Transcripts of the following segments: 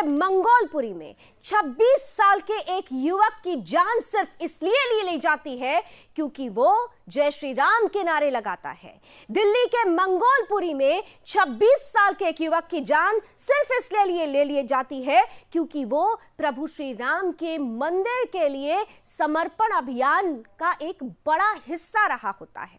के मंगोलपुरी में 26 साल के एक युवक की जान सिर्फ इसलिए ली जाती है क्योंकि वो जय श्री राम के नारे लगाता है। दिल्ली के मंगोलपुरी में 26 साल के एक युवक की जान सिर्फ इसलिए ले ली जाती है क्योंकि वो प्रभु श्री राम के मंदिर के लिए समर्पण अभियान का एक बड़ा हिस्सा रहा होता है।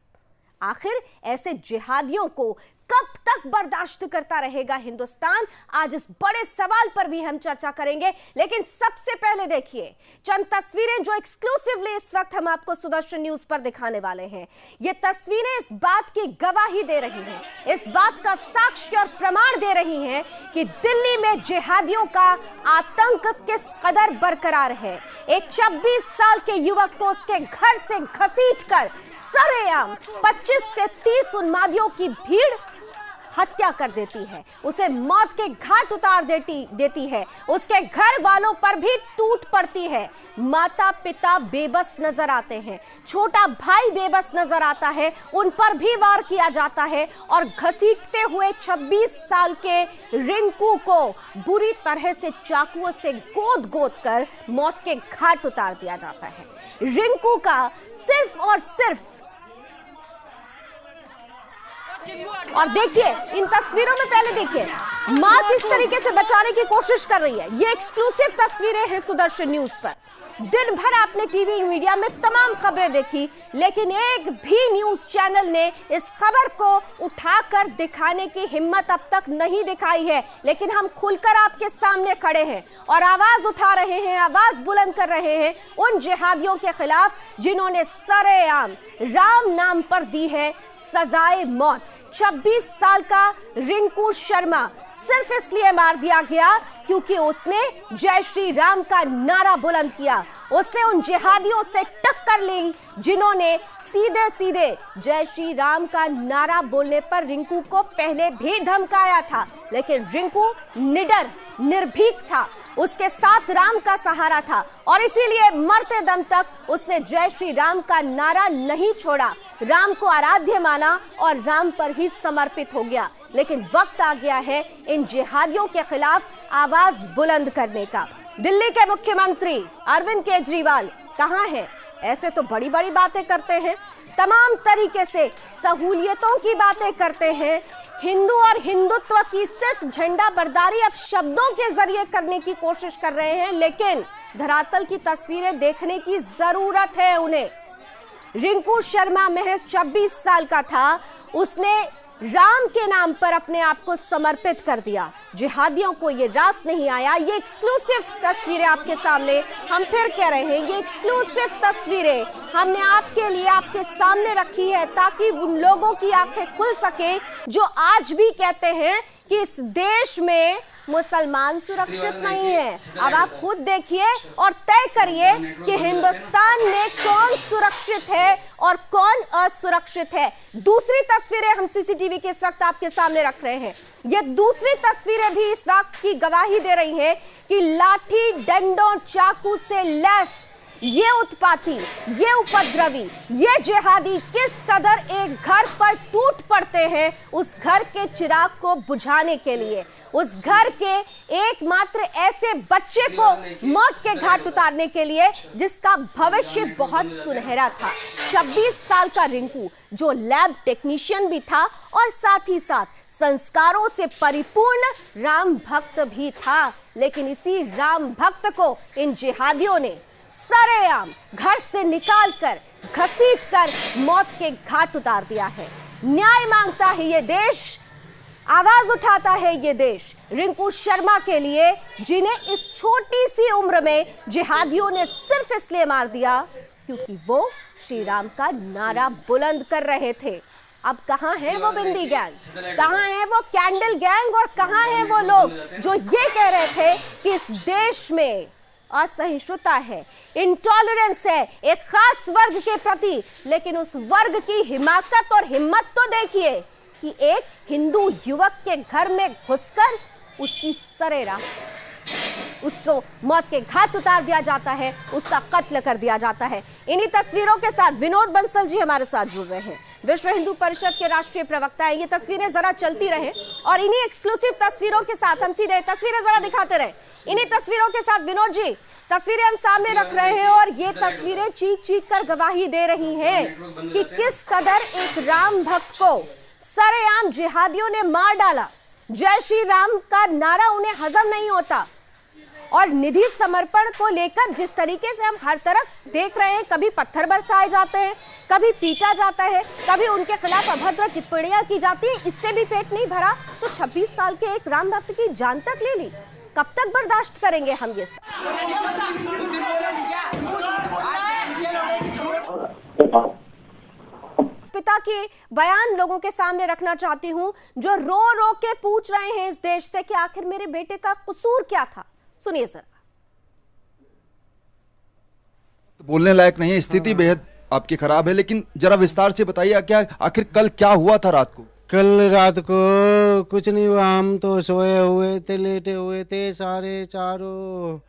आखिर ऐसे जिहादियों को कब तक बर्दाश्त करता रहेगा हिंदुस्तान? आज इस बड़े सवाल पर भी हम चर्चा करेंगे, लेकिन सबसे पहले देखिए चंद तस्वीरें जो एक्सक्लूसिवली इस वक्त हम आपको सुदर्शन न्यूज पर दिखाने वाले हैं। ये तस्वीरें इस बात की गवाही दे रही हैं, इस बात का साक्ष्य और प्रमाण दे रही हैं कि दिल्ली में जिहादियों का आतंक किस कदर बरकरार है। एक 26 साल के युवक को उसके घर से घसीटकर सरेआम 25 से 30 उन्मादियों की भीड़ हत्या कर देती है, उसे मौत के घाट उतार देती है। उसके घर वालों पर भी टूट पड़ती है। माता पिता बेबस नजर आते हैं, छोटा भाई बेबस नजर आता है, उन पर भी वार किया जाता है और घसीटते हुए 26 साल के रिंकू को बुरी तरह से चाकुओं से गोद कर मौत के घाट उतार दिया जाता है। रिंकू का सिर्फ और सिर्फ और देखिए इन तस्वीरों में पहले देखिए मां किस तरीके से बचाने की कोशिश कर रही है। ये एक्सक्लूसिव तस्वीरें हैं सुदर्शन न्यूज पर। दिन भर आपने टीवी मीडिया में तमाम खबरें देखी, लेकिन एक भी न्यूज चैनल ने इस खबर को उठाकर दिखाने की हिम्मत अब तक नहीं दिखाई है। लेकिन हम खुलकर आपके सामने खड़े हैं और आवाज उठा रहे हैं, आवाज बुलंद कर रहे हैं उन जिहादियों के खिलाफ जिन्होंने सरेआम राम नाम पर दी है सजाए मौत। 26 साल का रिंकू शर्मा सिर्फ इसलिए मार दिया गया क्योंकि उसने जय श्री राम का नारा बुलंद किया। उसने उन जिहादियों से टक्कर ली जिन्होंने सीधे सीधे जय श्री राम का नारा बोलने पर रिंकू को पहले भी धमकाया था, लेकिन रिंकू निडर निर्भीक था, उसके साथ राम का सहारा था और इसीलिए मरते दम तक उसने जय श्री राम का नारा नहीं छोड़ा। राम को आराध्य माना और राम पर ही समर्पित हो गया। लेकिन वक्त आ गया है इन जिहादियों के खिलाफ आवाज बुलंद करने का। दिल्ली के मुख्यमंत्री अरविंद केजरीवाल कहां हैं? ऐसे तो बड़ी बड़ी बातें करते हैं, तमाम तरीके से सहूलियतों की बातें करते हैं, हिंदू और हिंदुत्व की सिर्फ झंडा बरदारी अब शब्दों के जरिए करने की कोशिश कर रहे हैं, लेकिन धरातल की तस्वीरें देखने की जरूरत है उन्हें। रिंकू शर्मा महज 26 साल का था, उसने राम के नाम पर अपने आप को समर्पित कर दिया। जिहादियों को ये रास नहीं आया। ये एक्सक्लूसिव तस्वीरें आपके सामने हम फिर कह रहे हैं, ये एक्सक्लूसिव तस्वीरें हमने आपके लिए आपके सामने रखी है ताकि उन लोगों की आंखें खुल सके जो आज भी कहते हैं कि इस देश में मुसलमान सुरक्षित नहीं है। अब आप खुद देखिए और तय करिए कि हिंदुस्तान में कौन सुरक्षित है और कौन असुरक्षित है। दूसरी तस्वीरें हम सीसीटीवी के इस वक्त आपके सामने रख रहे हैं। ये दूसरी तस्वीरें भी इस वक्त की गवाही दे रही हैं कि लाठी डंडों चाकू से लैस ये उत्पाती, ये उपद्रवी, ये जिहादी किस कदर एक घर पर टूट पड़ते हैं उस घर के चिराग को बुझाने के लिए, उस घर के एकमात्र ऐसे बच्चे को मौत के घाट उतारने के लिए जिसका भविष्य बहुत सुनहरा था। 26 साल का रिंकू जो लैब टेक्नीशियन भी था और साथ ही साथ संस्कारों से परिपूर्ण राम भक्त भी था, लेकिन इसी राम भक्त को इन जिहादियों ने सरेआम घर से निकालकर घसीटकर मौत के घाट उतार दिया है। न्याय मांगता है ये देश, आवाज उठाता है ये देश रिंकू शर्मा के लिए जिन्हें इस छोटी सी उम्र में जिहादियों ने सिर्फ इसलिए मार दिया क्योंकि वो श्री राम का नारा बुलंद कर रहे थे। अब कहां है वो बिंदी गैंग, कहां है वो कैंडल गैंग और कहां है वो लोग जो ये कह रहे थे कि इस देश में असहिष्णुता है, इंटॉलरेंस है एक खास वर्ग के प्रति, लेकिन उस वर्ग की हिमाकत और हिम्मत तो देखिए कि एक हिंदू युवक के घर में घुसकर उसकी सरेराम उसको मौत के घाट उतार दिया जाता है, उसका कत्ल कर दिया जाता है। इन्हीं तस्वीरों के साथ विनोद बंसल जी हमारे साथ जुड़ रहे हैं। विश्व हिंदू परिषद के राष्ट्रीय प्रवक्ता हैं। ये तस्वीरें जरा चलती रहे और इन्हीं एक्सक्लूसिव तस्वीरों के साथ हम सीधे तस्वीरें जरा दिखाते रहे। इन्हीं तस्वीरों के साथ विनोद जी तस्वीरें हम सामने रख रहे हैं और ये तस्वीरें चीख चीख कर गवाही दे रही हैं कि किस कदर एक राम भक्त को सरेआम जिहादियों ने मार डाला। जय श्री राम का नारा उन्हें हजम नहीं होता और निधि समर्पण को लेकर जिस तरीके से हम हर तरफ देख रहे हैं, कभी पत्थर बरसाए जाते हैं, कभी पीटा जाता है, कभी उनके खिलाफ अभद्र टिप्पणियां की जाती है, इससे भी पेट नहीं भरा तो 26 साल के एक राम भक्त की जान तक ले ली। कब तक बर्दाश्त करेंगे हम ये सब? पिता के बयान लोगों के सामने रखना चाहती हूं, जो रो रो के पूछ रहे हैं इस देश से कि आखिर मेरे बेटे का कसूर क्या था। सुनिए सर। बोलने लायक नहीं है, स्थिति बेहद आपकी खराब है, लेकिन जरा विस्तार से बताइए क्या आखिर कल क्या हुआ था रात को? कल रात को कुछ नहीं हुआ, हम तो सोए हुए थे, लेटे हुए थे सारे चारों,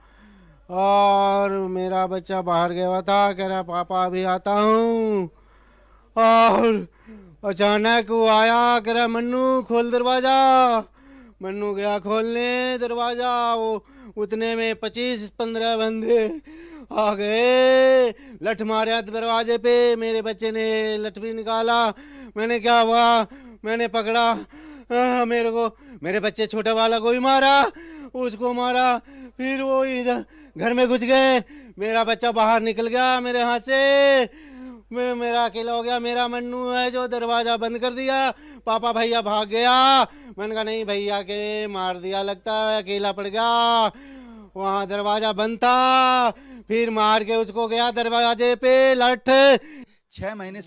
और मेरा बच्चा बाहर गया था, कह रहा पापा अभी आता हूँ, और अचानक वो आया, कह रहा मन्नू खोल दरवाजा। मन्नू गया खोलने दरवाजा, वो उतने में 25-15 बंदे आ गए, लठ मारा दरवाजे पे। मेरे बच्चे ने लठ भी निकाला, मैंने क्या हुआ, मैंने पकड़ा, मेरे को मेरे बच्चे छोटे वाला को भी मारा, उसको मारा, फिर वो इधर घर में घुस गए। मेरा बच्चा बाहर निकल गया मेरे हाथ से, मेरा अकेला हो गया। मेरा मन्नू है जो दरवाजा बंद कर दिया, पापा भैया भाग गया। मैंने कहा नहीं, भैया के मार दिया लगता है, अकेला पड़ गया। वहाँ दरवाजा बंद था, फिर मार के उसको गया दरवाजे पे लठ। 6 महीने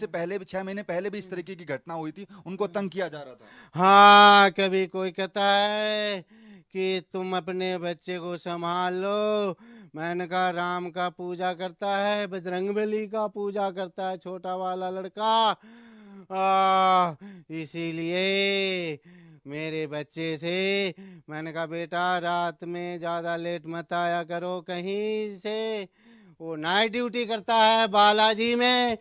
पहले भी इस तरीके की घटना हुई थी, उनको तंग किया जा रहा था। हाँ, कभी कोई कहता है कि तुम अपने बच्चे को संभाल लो। मैंने कहा राम का पूजा करता है, बजरंगबली का पूजा करता है छोटा वाला लड़का, इसीलिए मेरे बच्चे से मैंने कहा बेटा रात में ज़्यादा लेट मत आया करो कहीं से। वो नाइट ड्यूटी करता है बालाजी में,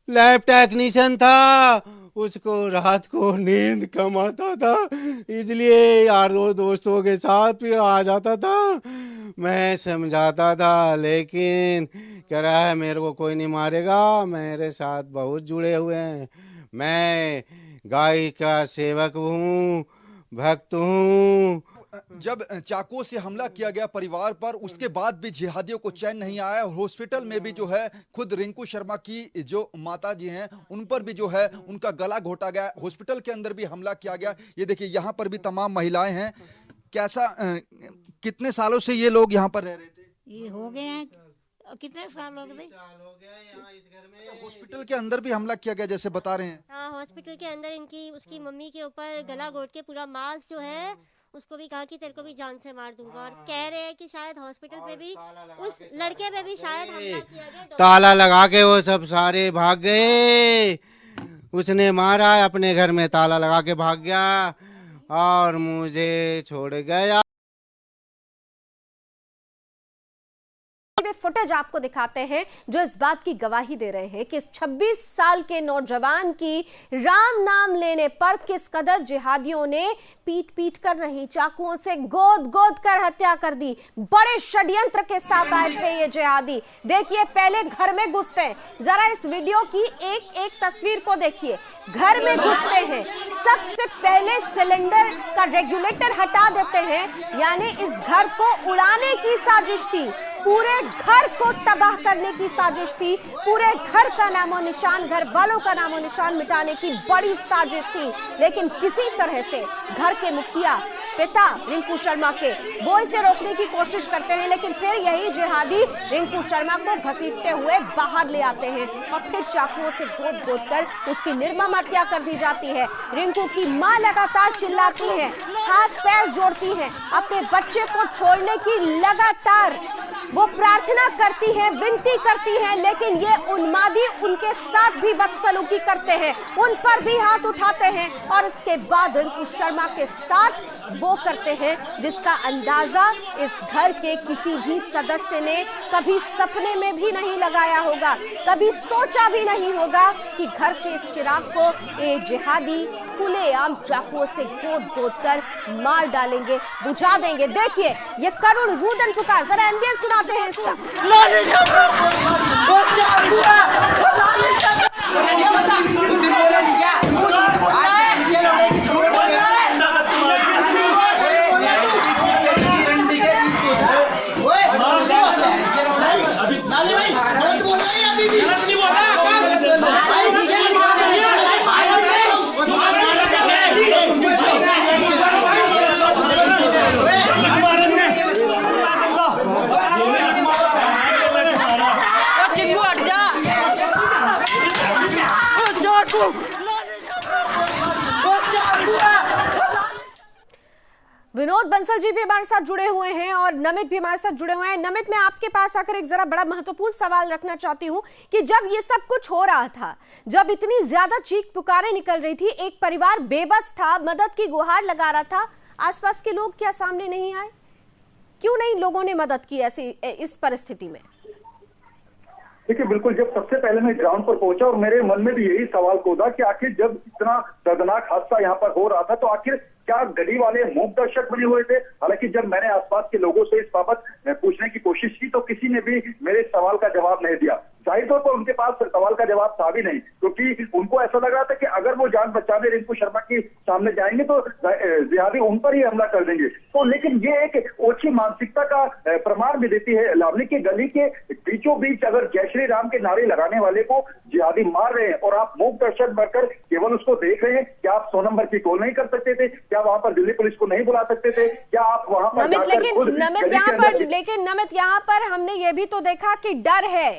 लैब टेक्नीशियन था, उसको रात को नींद कम आता था, इसलिए यारों दोस्तों के साथ फिर आ जाता था। मैं समझाता था, लेकिन कह रहा है मेरे को कोई नहीं मारेगा, मेरे साथ बहुत जुड़े हुए हैं, मैं गाय का सेवक हूँ, भक्त हूँ। जब चाकू से हमला किया गया परिवार पर, उसके बाद भी जिहादियों को चैन नहीं आया। हॉस्पिटल में भी जो है खुद रिंकू शर्मा की जो माता जी हैं उन पर भी जो है उनका गला घोटा गया, हॉस्पिटल के अंदर भी हमला किया गया। ये देखिए यहाँ पर भी तमाम महिलाएं हैं। कैसा कितने सालों से ये लोग यहाँ पर रह रहे थे? ये हो गए हैं कितने साल हो गए यहाँ इस घर में। हॉस्पिटल के अंदर भी हमला किया गया जैसे बता रहे हैं। हाँ, हॉस्पिटल के अंदर इनकी उसकी मम्मी के ऊपर गला घोट के पूरा मांस जो है उसको भी कहा कि तेरे को भी जान से मार दूंगा, और कह रहे हैं कि शायद हॉस्पिटल पे भी उस लड़के पे भी शायद हमला किया गया। ताला लगा के वो सब सारे भाग गए, उसने मारा, अपने घर में ताला लगा के भाग गया और मुझे छोड़ गया। फुटेज आपको दिखाते हैं जो इस बात की गवाही दे रहे हैं कि इस 26 साल के नौजवान की राम नाम लेने पर किस कदर जिहादियों ने पीट पीट कर नहीं, चाकुओं से गोद गोद कर हत्या कर दी। बड़े षड्यंत्र के साथ आए थे ये जिहादी। देखिए पहले घर में घुसते हैं, जरा इस वीडियो की एक एक तस्वीर को देखिए। घर में घुसते हैं, सबसे पहले सिलेंडर का रेगुलेटर हटा देते हैं, यानी इस घर को उड़ाने की साजिश थी, पूरे घर को तबाह करने की साजिश थी, पूरे घर का नामो निशान, घर वालों का नामो निशान मिटाने की बड़ी साजिश थी। लेकिन किसी तरह से घर के मुखिया पिता रिंकू शर्मा के वो इसे रोकने की कोशिश करते हैं, लेकिन फिर यही जिहादी रिंकू शर्मा को घसीटते हुए बाहर ले आते हैं और फिर चाकुओं से गोद गोद कर उसकी निर्मम हत्या कर दी जाती है। रिंकू की मां लगातार चिल्लाती है, हाथ पैर जोड़ती है, अपने बच्चे को छोड़ने की लगातार वो प्रार्थना करती है, विनती करती है, लेकिन ये उन्मादी उनके साथ भी बदसलूकी करते हैं, उन पर भी हाथ उठाते हैं और इसके बाद रिंकू शर्मा के साथ वो करते हैं जिसका अंदाजा इस घर के किसी भी सदस्य ने कभी सपने में भी नहीं लगाया होगा, कभी सोचा भी नहीं होगा कि घर के इस चिराग को ये जिहादी खुलेआम चाकुओं से गोद कर मार डालेंगे, बुझा देंगे। देखिए ये करुण रुदन पुकार, जरा एम्बियंस सुनाते हैं इसका। विनोद बंसल जी भी हमारे साथ जुड़े हुए हैं और नमित भी हमारे साथ जुड़े हुए हैं। नमित, मैं आपके पास आकर एक जरा बड़ा महत्वपूर्ण सवाल रखना चाहती हूं कि जब ये सब कुछ हो रहा था, जब इतनी ज्यादा चीख पुकारें निकल रही थी, एक परिवार बेबस था, मदद की गुहार लगा रहा था, आसपास के लोग क्या सामने नहीं आए? क्यों नहीं लोगों ने मदद की ऐसी इस परिस्थिति में? देखिए, बिल्कुल, जब सबसे पहले मैं ग्राउंड पर पहुंचा और मेरे मन में भी यही सवाल कूदा कि आखिर जब इतना दर्दनाक हादसा यहाँ पर हो रहा था तो आखिर क्या गली वाले मूक दर्शक बने हुए थे? हालांकि जब मैंने आसपास के लोगों से इस बाबत पूछने की कोशिश की तो किसी ने भी मेरे सवाल का जवाब नहीं दिया। जाहिर तौर पर उनके पास सवाल का जवाब था भी नहीं, क्योंकि उनको ऐसा लग रहा था कि अगर वो जान बचाने रिंकू शर्मा के सामने जाएंगे तो जिहादी उन पर ही हमला कर देंगे। तो लेकिन ये एक ओछी मानसिकता का प्रमाण भी देती है। लावनी के गली के बीचों बीच अगर जय श्री राम के नारे लगाने वाले को जिहादी मार रहे हैं और आप मूक दर्शक बनकर केवल उसको देख रहे हैं, क्या आप 100 नंबर की कॉल नहीं कर सकते थे? क्या वहां पर दिल्ली पुलिस को नहीं बुला सकते थे? क्या आप वहां पर लेकिन नमित यहाँ पर हमने ये भी तो देखा कि डर है।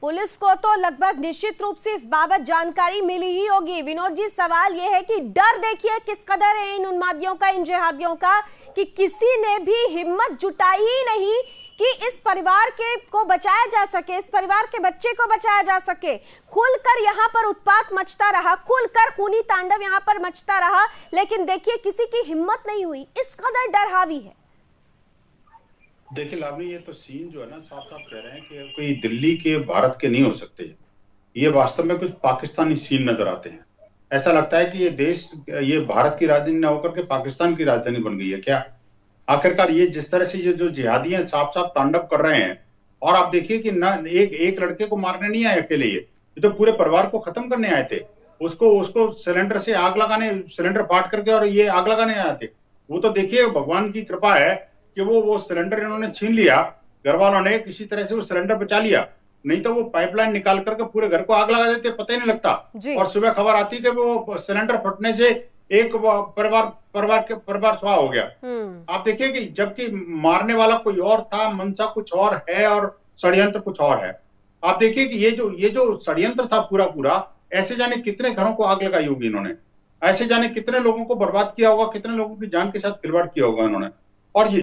पुलिस को तो लगभग निश्चित रूप से इस बाबत जानकारी मिली ही होगी। विनोद जी, सवाल यह है कि डर देखिए किस कदर है इन उन्मादियों का, इन जिहादियों का, कि किसी ने भी हिम्मत जुटाई ही नहीं कि इस परिवार के को बचाया जा सके, इस परिवार के बच्चे को बचाया जा सके। खुलकर यहाँ पर उत्पात मचता रहा, खुलकर खूनी तांडव यहाँ पर मचता रहा, लेकिन देखिए किसी की हिम्मत नहीं हुई। इस कदर डर हावी है। देखिए लावनी, ये तो सीन जो है ना, साफ साफ कह रहे हैं कि कोई दिल्ली के भारत के नहीं हो सकते। ये वास्तव में कुछ पाकिस्तानी सीन नजर आते हैं। ऐसा लगता है कि ये देश, ये भारत की राजधानी न होकर के पाकिस्तान की राजधानी बन गई है क्या? आखिरकार ये जिस तरह से ये जो जिहादी हैं साफ साफ तांडव कर रहे हैं, और आप देखिए कि ना एक लड़के को मारने नहीं आए अकेले, ये तो पूरे परिवार को खत्म करने आए थे। उसको सिलेंडर से आग लगाने, सिलेंडर फाट करके और ये आग लगाने आए थे। वो तो देखिए भगवान की कृपा है कि वो सिलेंडर इन्होंने छीन लिया, घर वालों ने किसी तरह से वो सिलेंडर बचा लिया, नहीं तो वो पाइपलाइन निकाल करके पूरे घर को आग लगा देते, पता ही नहीं लगता। और सुबह खबर आती कि वो सिलेंडर फटने से एक परिवार स्वाह हो गया। आप देखिए कि जबकि मारने वाला कोई और था, मंशा कुछ और है और षड्यंत्र कुछ और है। आप देखिए कि ये जो षड्यंत्र था पूरा, ऐसे जाने कितने घरों को आग लगाई होगी इन्होंने, ऐसे जाने कितने लोगों को बर्बाद किया होगा, कितने लोगों की जान के साथ खिलवाड़ किया होगा इन्होंने। और ये